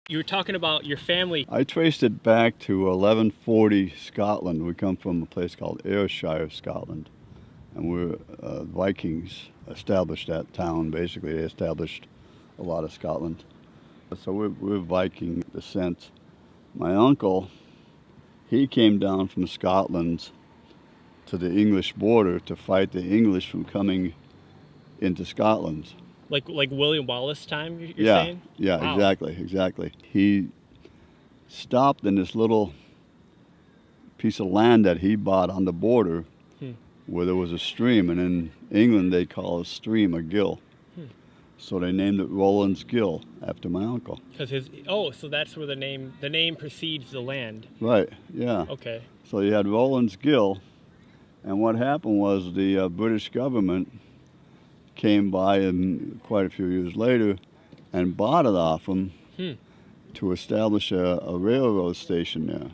You were talking about your family. I traced it back to 1140 Scotland. We come from a place called Ayrshire, Scotland. And we're Vikings established that town. Basically, they established a lot of Scotland. So we're Viking descent. My uncle, he came down from Scotland to the English border to fight the English from coming into Scotland. Like William Wallace time, you're saying? Yeah, wow. exactly. He stopped in this little piece of land that he bought on the border where there was a stream, and in England they call a stream a gill. So they named it Rowlands Gill after my uncle. Because so that's where the name precedes the land. Right, yeah. Okay. So you had Rowlands Gill, and what happened was the British government came by and quite a few years later and bought it off them to establish a railroad station there.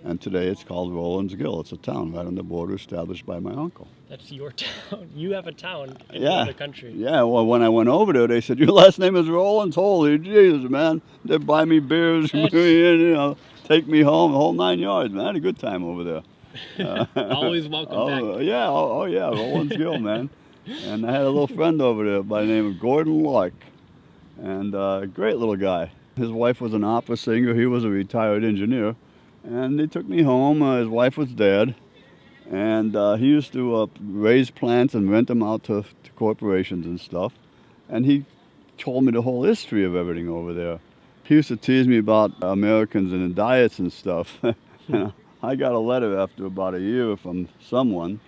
And today it's called Rowlands Gill. It's a town right on the border established by my uncle. That's your town. You have a town in the country. Yeah, well, when I went over there, they said, your last name is Rowlands? Holy Jesus, man. They'd buy me beers, take me home, the whole 9 yards, man. I had a good time over there. Always welcome back. Yeah, Rowlands Gill, man. And I had a little friend over there by the name of Gordon Lark, and a great little guy. His wife was an opera singer. He was a retired engineer. And they took me home. His wife was dead. And he used to raise plants and rent them out to corporations and stuff. And he told me the whole history of everything over there. He used to tease me about Americans and the diets and stuff. And I got a letter after about a year from someone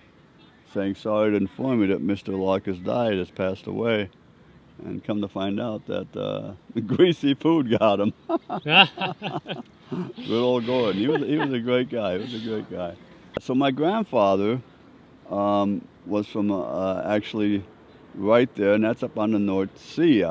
saying, sorry to inform you that Mr. Larker's diet has passed away. And come to find out that greasy food got him. Good old Gordon. He was a great guy. So my grandfather was from actually right there, and that's up on the North Sea,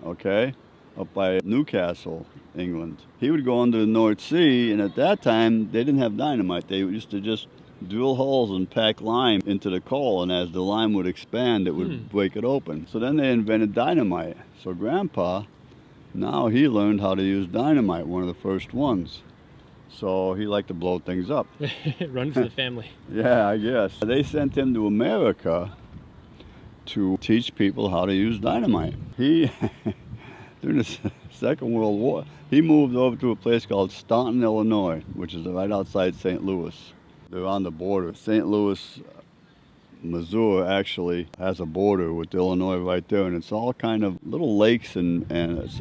okay, up by Newcastle, England. He would go under the North Sea, and at that time they didn't have dynamite. They used to just drill holes and pack lime into the coal, and as the lime would expand, it would break it open. So then they invented dynamite. So Grandpa, now he learned how to use dynamite, one of the first ones. So he liked to blow things up. It runs in the family. Yeah, I guess. They sent him to America to teach people how to use dynamite. He, during the Second World War, he moved over to a place called Staunton, Illinois, which is right outside St. Louis. They're on the border. St. Louis, Missouri actually has a border with Illinois right there, and it's all kind of little lakes, and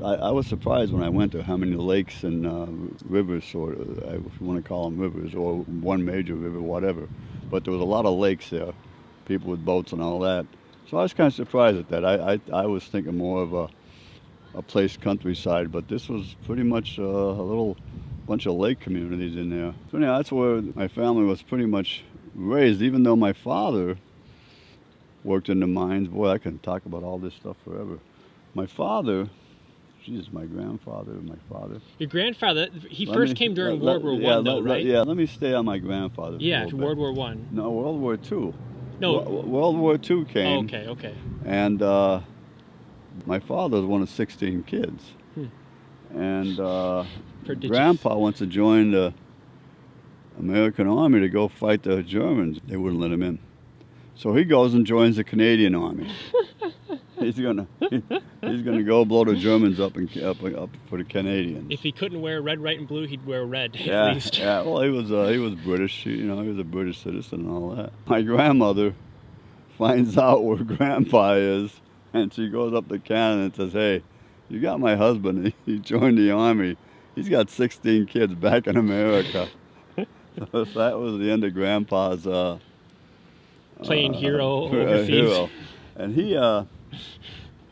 I was surprised when I went there how many lakes and rivers, sort of, if you want to call them rivers, or one major river, whatever. But there was a lot of lakes there, people with boats and all that. So I was kind of surprised at that. I was thinking more of a place countryside, but this was pretty much a little bunch of lake communities in there. So anyhow, that's where my family was pretty much raised, even though my father worked in the mines. Boy, I can talk about all this stuff forever. My father, my grandfather, my father. Your grandfather, he first came during World War I, though, right? Yeah, let me stay on my grandfather. Yeah, World War I. No, World War II. No. World War II came. Oh, okay. And my father was one of 16 kids. And Grandpa wants to join the American Army to go fight the Germans. They wouldn't let him in. So he goes and joins the Canadian Army. He's gonna go blow the Germans up for the Canadians. If he couldn't wear red, white, and blue, he'd wear red at least. Yeah. Well, he was British. He was a British citizen and all that. My grandmother finds out where Grandpa is, and she goes up to Canada and says, "Hey, you got my husband. He joined the Army. He's got 16 kids back in America." So that was the end of Grandpa's playing hero overseas. Hero. And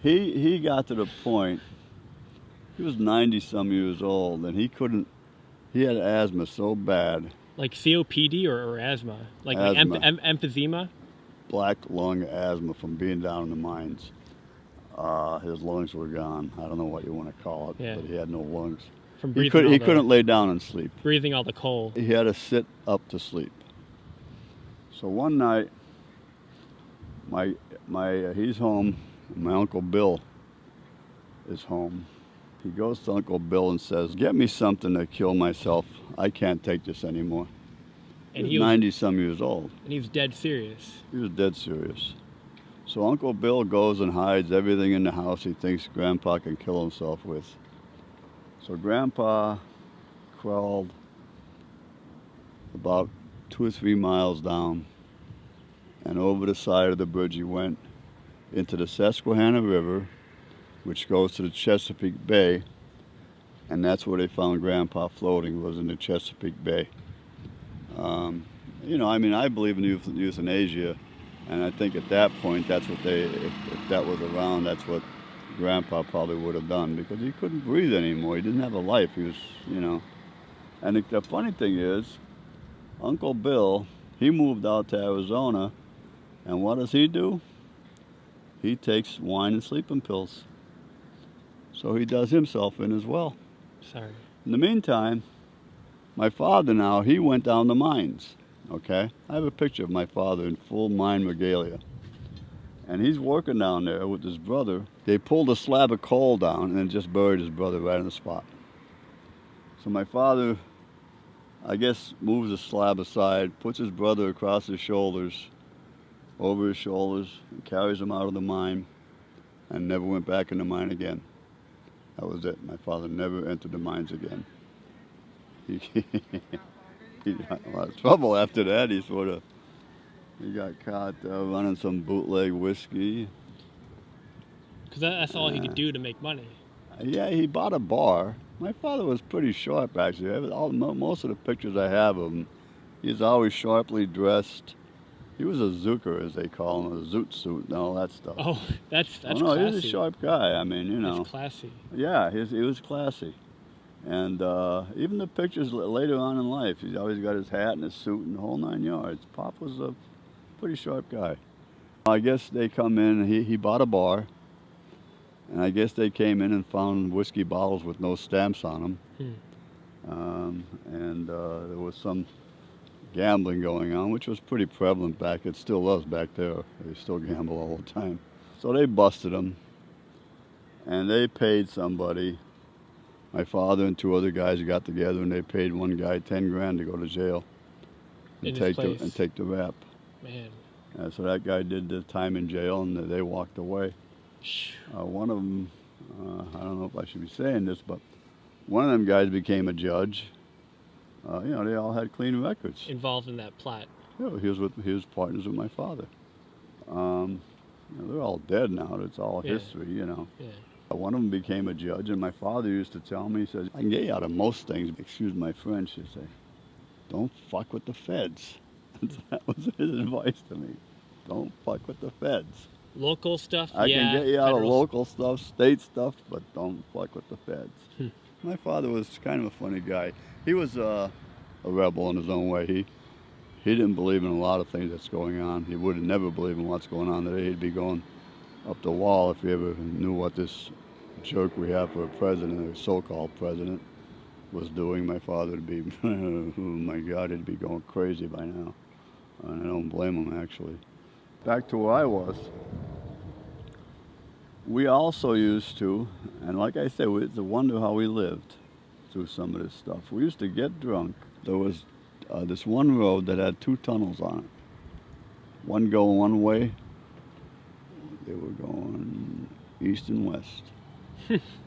he got to the point, he was 90-some years old, and he had asthma so bad. Like COPD or asthma? Like asthma. Emphysema? Black lung asthma from being down in the mines. His lungs were gone. I don't know what you want to call it, but he had no lungs. From he couldn't lay down and sleep. Breathing all the coal. He had to sit up to sleep. So one night, he's home. My Uncle Bill is home, He goes to Uncle Bill and says, "Get me something to kill myself. I can't take this anymore." And he was 90-some years old. And he was dead serious. He was dead serious. So Uncle Bill goes and hides everything in the house he thinks Grandpa can kill himself with. So Grandpa crawled about 2 or 3 miles down, and over the side of the bridge he went into the Susquehanna River, which goes to the Chesapeake Bay, and that's where they found Grandpa floating, was in the Chesapeake Bay. You know, I mean, I believe in euthanasia, and I think at that point, that's what if that was around, that's what Grandpa probably would have done, because he couldn't breathe anymore. He didn't have a life. He was, you know. And the funny thing is, Uncle Bill, he moved out to Arizona, and what does he do? He takes wine and sleeping pills. So he does himself in as well. Sorry. In the meantime, my father now, he went down the mines, okay? I have a picture of my father in full mine regalia. And he's working down there with his brother. They pulled a slab of coal down and then just buried his brother right on the spot. So my father, I guess, moves the slab aside, puts his brother across his shoulders, over his shoulders, and carries him out of the mine, and never went back in the mine again. That was it. My father never entered the mines again. He got in a lot of trouble after that. He got caught running some bootleg whiskey. Because that's all he could do to make money. Yeah, he bought a bar. My father was pretty sharp, actually. Most of the pictures I have of him, he's always sharply dressed. He was a zooker, as they call him, a zoot suit and all that stuff. Oh, that's no, classy. He was a sharp guy. I mean, you know. He's classy. Yeah, he was classy. And even the pictures later on in life, he's always got his hat and his suit and the whole 9 yards. Pop was a pretty sharp guy. I guess they come in, he bought a bar, and I guess they came in and found whiskey bottles with no stamps on them. There was some gambling going on, which was pretty prevalent back. It still was back there. They still gamble all the time. So they busted him, and they paid somebody. My father and 2 other guys got together, and they paid one guy 10 grand to go to jail and take the rap. Man. So that guy did the time in jail, and they walked away. One of them, I don't know if I should be saying this, but one of them guys became a judge. You know, they all had clean records. Involved in that plot. Yeah, he was partners with my father. You know, they're all dead now. It's all history, you know. Yeah. One of them became a judge, and my father used to tell me, he says, "I can get you out of most things. Excuse my French," he'd say. "Don't fuck with the feds." That was his advice to me. Don't fuck with the feds. Local stuff, I can get you out of local stuff, state stuff, but don't fuck with the feds. My father was kind of a funny guy. He was a rebel in his own way. He didn't believe in a lot of things that's going on. He would have never believed in what's going on today. He'd be going up the wall if he ever knew what this jerk we have for a president, or so-called president, was doing. My father would be, oh my God, he'd be going crazy by now. And I don't blame him, actually. Back to where I was. We also used to, and like I said, it's a wonder how we lived through some of this stuff. We used to get drunk. There was this one road that had 2 tunnels on it. One going one way. They were going east and west.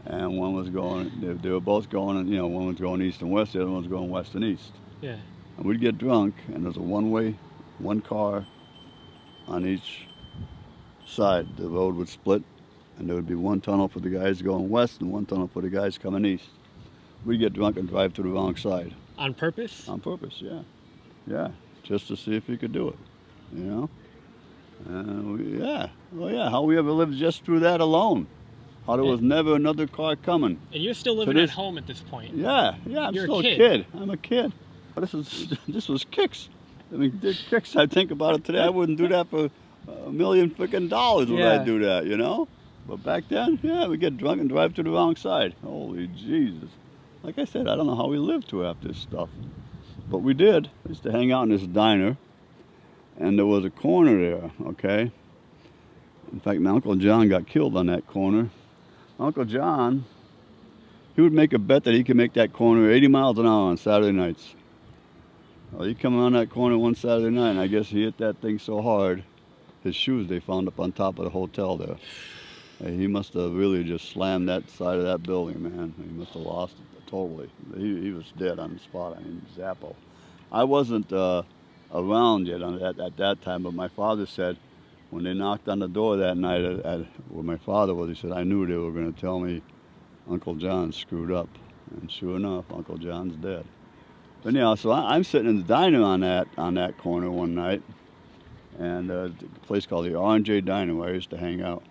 And one was going, they were both going, you know, one was going east and west, the other one was going west and east. Yeah. And we'd get drunk, and there's a one-way, one car on each side. The road would split, and there would be one tunnel for the guys going west and one tunnel for the guys coming east. We'd get drunk and drive to the wrong side. On purpose? On purpose, yeah. Yeah, just to see if we could do it, you know? How we ever lived just through that alone. How there was never another car coming. And you're still living at home at this point. Yeah, I'm still a kid. I'm a kid. This was kicks. I mean, kicks, I think about it today, I wouldn't do that for $1 million freaking dollars would I do that, you know? But back then, yeah, we'd get drunk and drive to the wrong side. Holy Jesus. Like I said, I don't know how we lived through half this stuff. But we did. We used to hang out in this diner, and there was a corner there, okay? In fact, my Uncle John got killed on that corner. Uncle John, he would make a bet that he could make that corner 80 miles an hour on Saturday nights. Well, he come around that corner one Saturday night, and I guess he hit that thing so hard, his shoes they found up on top of the hotel there. He must have really just slammed that side of that building, man. He must have lost it totally. He was dead on the spot. I mean, Zappo. I wasn't around yet at that time, but my father said when they knocked on the door that night at where my father was, he said, I knew they were going to tell me Uncle John screwed up. And sure enough, Uncle John's dead. But anyhow, so I'm sitting in the diner on that corner one night, and a place called the R&J Diner where I used to hang out.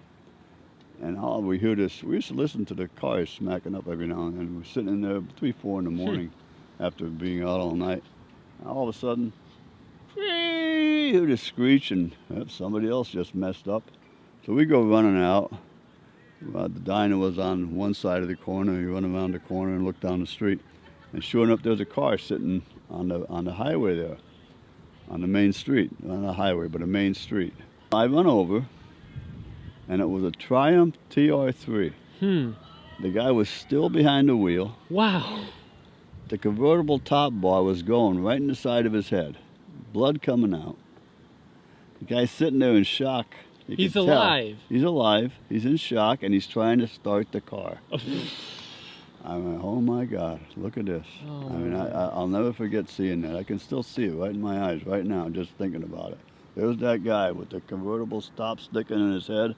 And all we hear this, we used to listen to the cars smacking up every now and then. We're sitting in there 3, 4 in the morning after being out all night. And all of a sudden, you hear this screech, and somebody else just messed up. So we go running out. The diner was on one side of the corner. You run around the corner and look down the street. And sure enough, there's a car sitting on the highway there, on the main street. Not a highway, but a main street. I run over, and it was a Triumph TR3. The guy was still behind the wheel. Wow. The convertible top bar was going right in the side of his head. Blood coming out. The guy's sitting there in shock. He's alive. He's alive. He's in shock, and he's trying to start the car. I mean, oh my God, look at this. Oh, I mean, I'll never forget seeing that. I can still see it right in my eyes right now, just thinking about it. There's that guy with the convertible stop sticking in his head,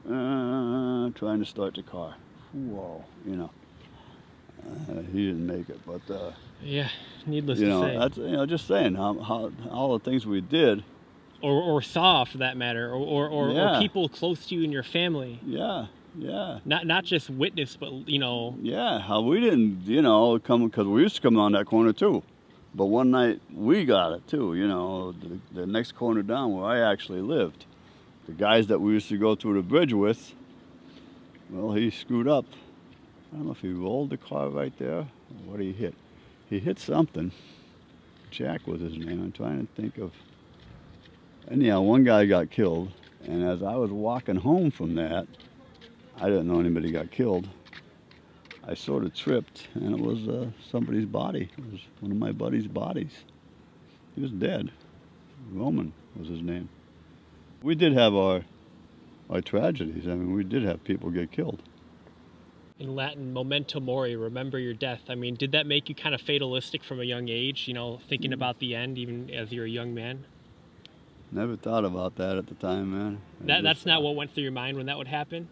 trying to start the car. Whoa, you know. He didn't make it, but yeah, needless you to know, say. that's just saying how all the things we did. Or saw, for that matter, or people close to you in your family. Yeah. Yeah. Not just witness, but you know. Yeah, how we didn't, you know, come, because we used to come around that corner too. But one night we got it too, you know, the next corner down where I actually lived. The guys that we used to go through the bridge with, well, he screwed up. I don't know if he rolled the car right there or what he hit. He hit something. Jack was his name. I'm trying to think of. Anyhow, one guy got killed, and as I was walking home from that, I didn't know anybody got killed. I sort of tripped, and it was somebody's body. It was one of my buddy's bodies. He was dead. Roman was his name. We did have our tragedies. I mean, we did have people get killed. In Latin, memento mori, remember your death. I mean, did that make you kind of fatalistic from a young age, you know, thinking about the end even as you're a young man? Never thought about that at the time, man. That's not what went through your mind when that would happen?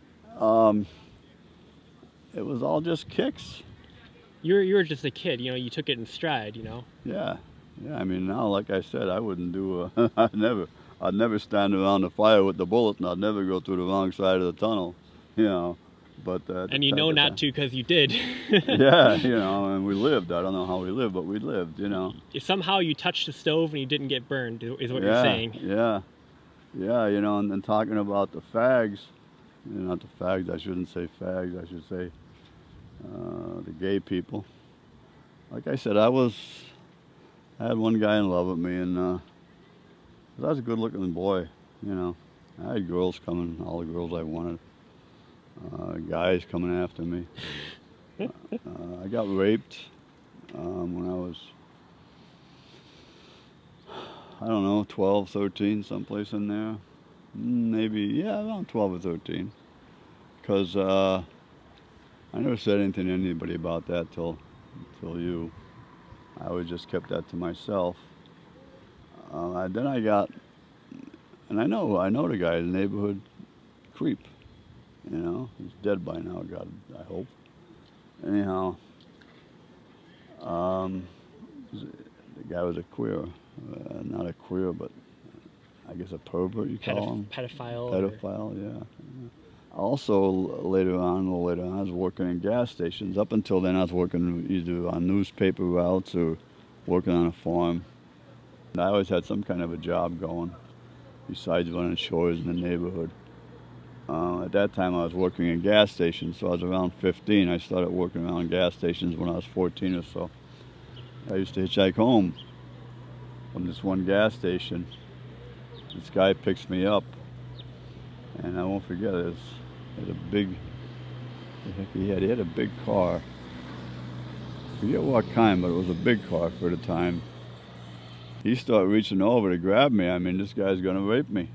It was all just kicks. You were just a kid, you know, you took it in stride, you know? Yeah. I mean, now, like I said, I wouldn't do, I'd never stand around the fire with the bullets, and I'd never go through the wrong side of the tunnel, you know. But and you know not to, because you did. Yeah, you know, and we lived. I don't know how we lived, but we lived, you know. Somehow you touched the stove and you didn't get burned, is what you're saying. Yeah, you know, and then talking about the fags, you know, not the fags, I shouldn't say fags, I should say the gay people. Like I said, I had one guy in love with me, and I was a good-looking boy, you know. I had girls coming, all the girls I wanted. Guys coming after me. I got raped when I was, I don't know, 12, 13, someplace in there. Maybe, yeah, around 12 or 13. Because I never said anything to anybody about that till you. I always just kept that to myself. Then I got, and I know the guy, the neighborhood creep. You know, he's dead by now, God, I hope. Anyhow, the guy was a queer, not a queer, but I guess a pervert, you call him? Pedophile. Pedophile, yeah. Also, later on, I was working in gas stations. Up until then, I was working either on newspaper routes or working on a farm. And I always had some kind of a job going, besides running chores in the neighborhood. At that time, I was working in gas stations, so I was around 15. I started working around gas stations when I was 14 or so. I used to hitchhike home from this one gas station. This guy picks me up, and I won't forget it. He had a big car, forget what kind, but it was a big car for the time. He started reaching over to grab me. I mean, this guy's gonna rape me.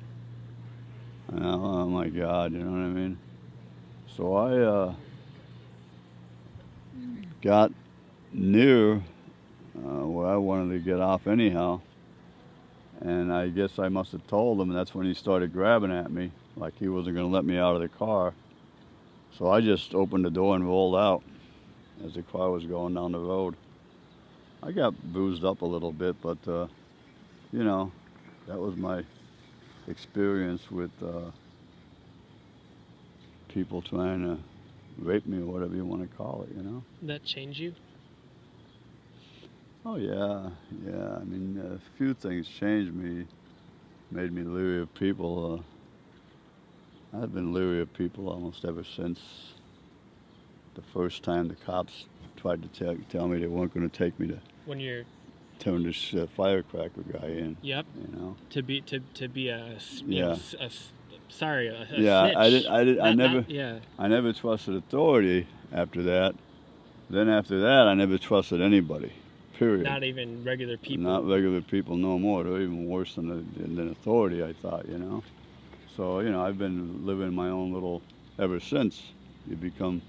And oh my God, you know what I mean? So I got near where I wanted to get off anyhow. And I guess I must have told him, and that's when he started grabbing at me, like he wasn't going to let me out of the car. So I just opened the door and rolled out as the car was going down the road. I got bruised up a little bit, but, you know, that was my experience with people trying to rape me or whatever you want to call it, you know? Did that change you? Oh yeah, yeah. I mean, a few things changed me, made me leery of people. I've been leery of people almost ever since the first time the cops tried to tell me they weren't going to take me to When you're turn this firecracker guy in. Yep. You know. To be a Yeah. sorry, a Yeah, snitch. I I never trusted authority after that. Then after that, I never trusted anybody. Period. Not even regular people. Not regular people no more. They're even worse than authority, I thought, you know. So, you know, I've been living my own little, ever since. You become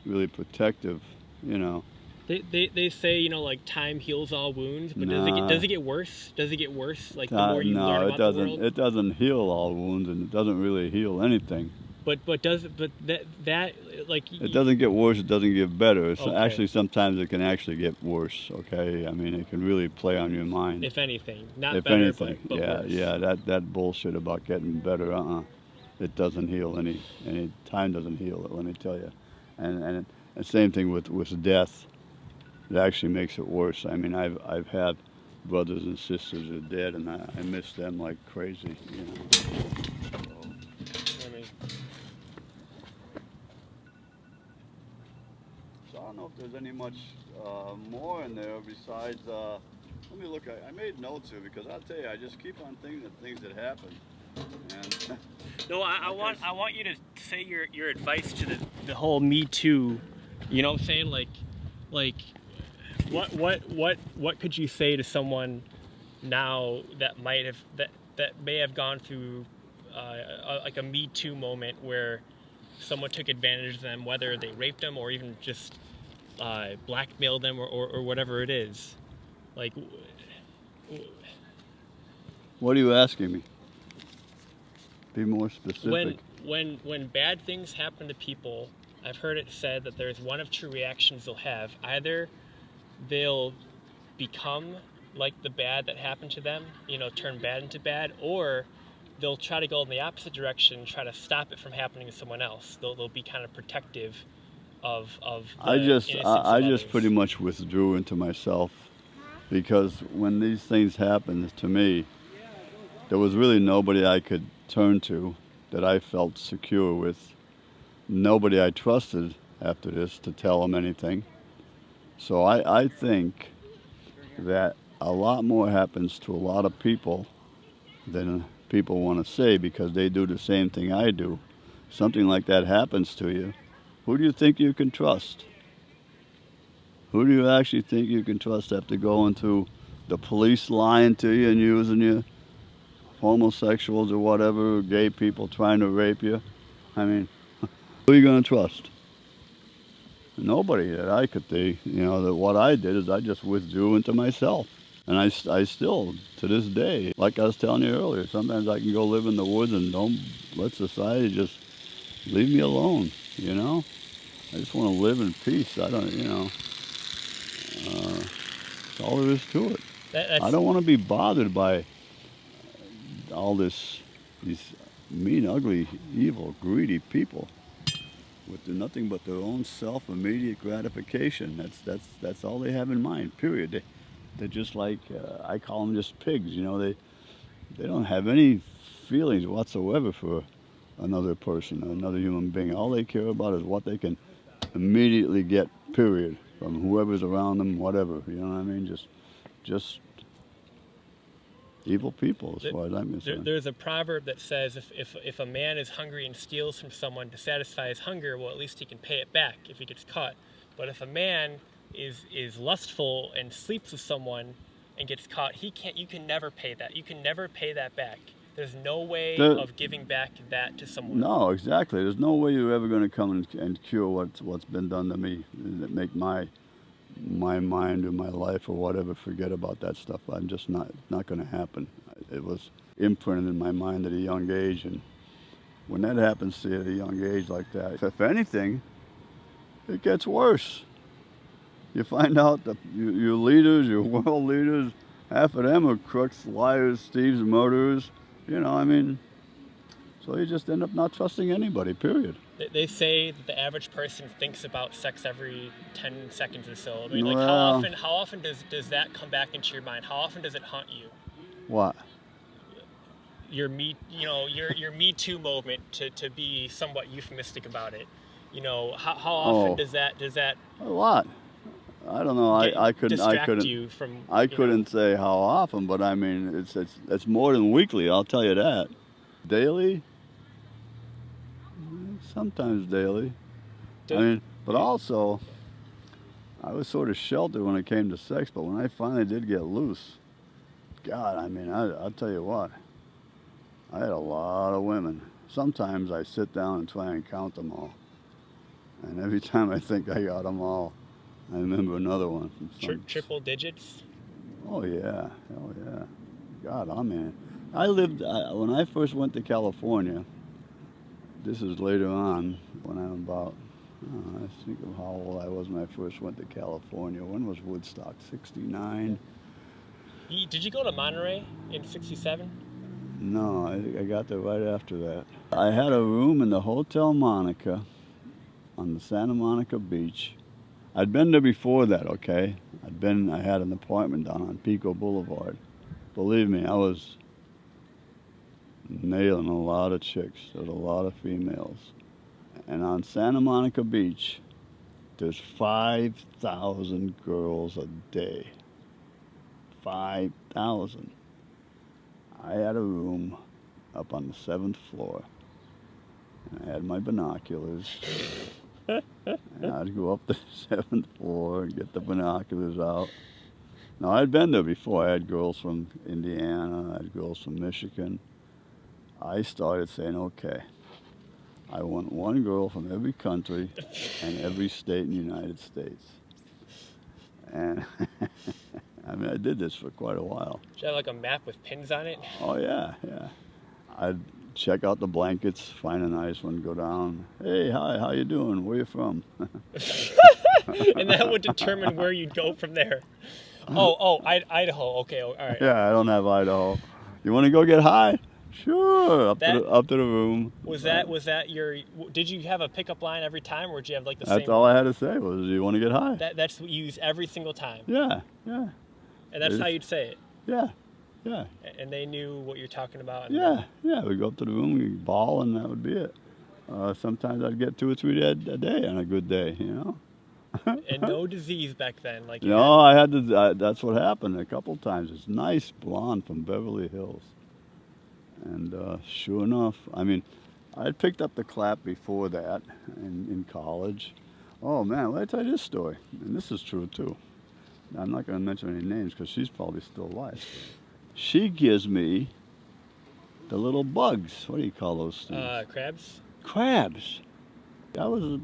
really protective, you know. They say, you know, like time heals all wounds, but Nah. does it get worse? Does it get worse? Like the more you learn about the world? It doesn't heal all wounds, and it doesn't really heal anything. But that like It doesn't get worse, it doesn't get better. It's Okay. Actually, sometimes it can actually get worse, okay? I mean, it can really play on your mind. if anything, not If better, anything, but yeah, worse. yeah, that bullshit about getting better, it doesn't heal any time doesn't heal it. Let me tell you, and same thing with death. It actually makes it worse. I mean, I've had brothers and sisters that are dead, and I miss them like crazy, you know. I mean, So I don't know if there's any much more in there besides. Let me look. I made notes here because I'll tell you, I just keep on thinking of things that happen. And no, I want you to say your advice to the whole Me Too. You know what I'm saying? Like what could you say to someone now that might have that may have gone through like a Me Too moment where someone took advantage of them, whether they raped them or even just blackmailed them or whatever it is. Like, what are you asking me? Be more specific. When bad things happen to people, I've heard it said that there's one of two reactions they'll have. Either they'll become like the bad that happened to them, you know, turn bad into bad, or they'll try to go in the opposite direction, try to stop it from happening to someone else. They'll be kind of protective of the I just others. pretty much withdrew into myself because when these things happened to me, there was really nobody I could turn to that I felt secure with. Nobody I trusted after this to tell them anything. So I think that a lot more happens to a lot of people than people want to say because they do the same thing I do. Something like that happens to you. Who do you think you can trust? Who do you actually think you can trust after going through the police lying to you and using you, homosexuals or whatever, or gay people trying to rape you? I mean, who are you going to trust? Nobody that I could think. You know, that what I did is I just withdrew into myself. And I still, to this day, like I was telling you earlier, sometimes I can go live in the woods and don't let society just leave me alone, you know? I just want to live in peace. I don't, you know, that's all there is to it. I don't want to be bothered by all these mean, ugly, evil, greedy people with nothing but their own self-immediate gratification. That's all they have in mind, period. They're just like, I call them just pigs, you know. They don't have any feelings whatsoever for another person, another human being. All they care about is what they can immediately get, period, from whoever's around them, whatever. You know what I mean? Just evil people, as far as I'm concerned. There's a proverb that says if a man is hungry and steals from someone to satisfy his hunger, well, at least he can pay it back if he gets caught. But if a man is lustful and sleeps with someone and gets caught, you can never pay that. You can never pay that back. There's no way of giving back that to someone. No, exactly. There's no way you're ever going to come and cure what's been done to me, and make my mind or my life or whatever forget about that stuff. I'm just not going to happen. It was imprinted in my mind at a young age, and when that happens to you at a young age like that, if anything, it gets worse. You find out that your leaders, your world leaders, half of them are crooks, liars, thieves, murderers. You know, I mean, so you just end up not trusting anybody, period. They say that the average person thinks about sex every 10 seconds or so. I mean, like, Well, how often does that come back into your mind? How often does it haunt you? what? Your Me Too movement, to be somewhat euphemistic about it. You know, how often does that A lot. I don't know. I couldn't you from. I couldn't say how often, but I mean, it's more than weekly. I'll tell you that. Daily. Sometimes daily. I mean, but also, I was sort of sheltered when it came to sex. But when I finally did get loose, God, I mean, I'll tell you what. I had a lot of women. Sometimes I sit down and try and count them all. And every time I think I got them all, I remember another one. From triple digits? Oh, yeah. Hell, yeah. God, I mean, when I first went to California, this is later on, when I'm about, I think of how old I was when I first went to California. When was Woodstock? 69? Did you go to Monterey in 67? No, I got there right after that. I had a room in the Hotel Monica on the Santa Monica Beach. I'd been there before that, okay? I had an apartment down on Pico Boulevard. Believe me, I was nailing a lot of chicks. There was a lot of females. And on Santa Monica Beach, there's 5,000 girls a day. 5,000. I had a room up on the 7th floor. And I had my binoculars. And I'd go up the 7th floor and get the binoculars out. Now, I'd been there before. I had girls from Indiana. I had girls from Michigan. I started saying, okay, I want one girl from every country and every state in the United States. And I mean, I did this for quite a while. Did you have like a map with pins on it? Oh, yeah. I'd check out the blankets, find a nice one, go down. Hey, hi, how you doing? Where you from? And that would determine where you'd go from there. Idaho. Okay, all right. Yeah, I don't have Idaho. You want to go get high? Sure. Up to the room. Was that your? Did you have a pickup line every time, or did you have like the same? That's all I had to say was, "You want to get high?" That's what you use every single time. Yeah. And that's how you'd say it. Yeah. And they knew what you're talking about. Yeah. We'd go up to the room, we'd ball, and that would be it. Sometimes I'd get 2 or 3 a day on a good day, you know. And no disease back then, like. No, I had to. That's what happened a couple times. This nice blonde from Beverly Hills. And sure enough, I mean, I'd picked up the clap before that in college. Oh, man, let me tell you this story. And this is true, too. I'm not going to mention any names because she's probably still alive. She gives me the little bugs. What do you call those things? Crabs? Crabs. I was,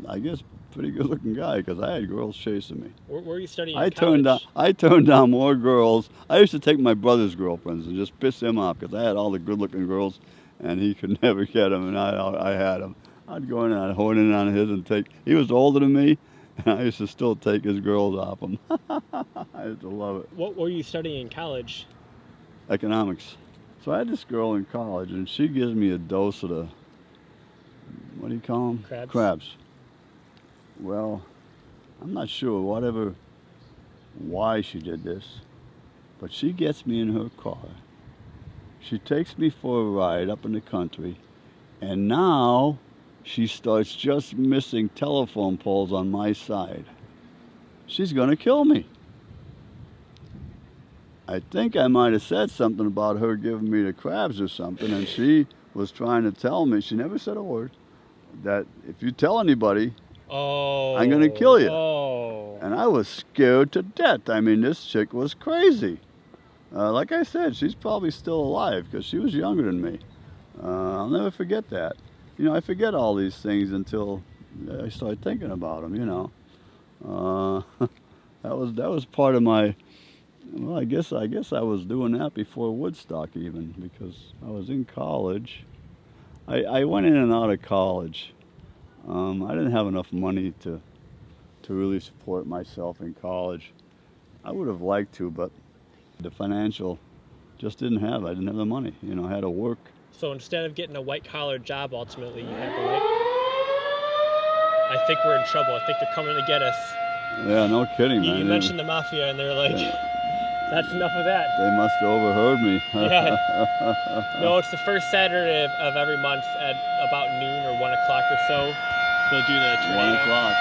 I guess, pretty good-looking guy because I had girls chasing me. Where were you studying in college? I turned down more girls. I used to take my brother's girlfriends and just piss him off because I had all the good-looking girls, and he could never get them, and I had them. I'd go in and I'd hone in on his and take. He was older than me, and I used to still take his girls off him. I used to love it. What were you studying in college? Economics. So I had this girl in college, and she gives me a dose of the, what do you call them? Crabs. Well, I'm not sure why she did this, but she gets me in her car. She takes me for a ride up in the country, and now she starts just missing telephone poles on my side. She's gonna kill me. I think I might have said something about her giving me the crabs or something, and she was trying to tell me, she never said a word, that if you tell anybody, I'm going to kill you. Oh. And I was scared to death. I mean, this chick was crazy. Like I said, she's probably still alive because she was younger than me. I'll never forget that. You know, I forget all these things until I start thinking about them, you know. That was part of my, well, I guess I was doing that before Woodstock even, because I was in college. I went in and out of college. I didn't have enough money to really support myself in college. I would have liked to, but the financial just I didn't have the money. You know, I had to work. So instead of getting a white-collar job, ultimately, you had to, like, I think we're in trouble. I think they're coming to get us. Yeah, no kidding, man. You mentioned the mafia, and they're like, that's enough of that. They must have overheard me. Yeah. No, it's the first Saturday of every month at about noon or 1 o'clock or so. They'll do the tornado. 1 o'clock.